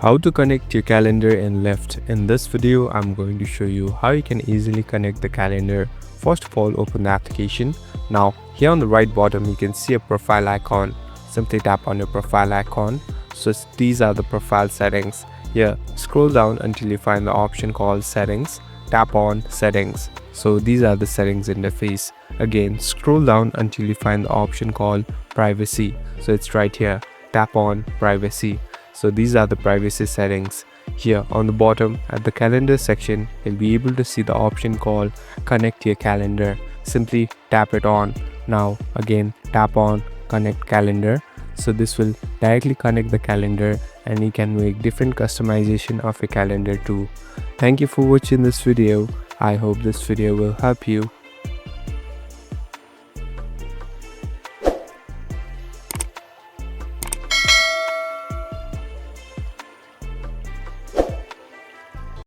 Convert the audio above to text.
How to connect your calendar in Lyft. In this video, I'm going to show you how you can easily connect the calendar. First of all, open the application. Now, here on the right bottom, you can see a profile icon. Simply tap on your profile icon. So these are the profile settings. Here, scroll down until you find the option called settings. Tap on settings. So these are the settings interface. Again, scroll down until you find the option called privacy. So it's right here. Tap on privacy. So these are the privacy settings. Here on the bottom at the calendar section, you'll be able to see the option called connect your calendar. Simply tap it on. Now again, tap on connect calendar. So this will directly connect the calendar and you can make different customization of your calendar too. Thank you for watching this video. I hope this video will help you.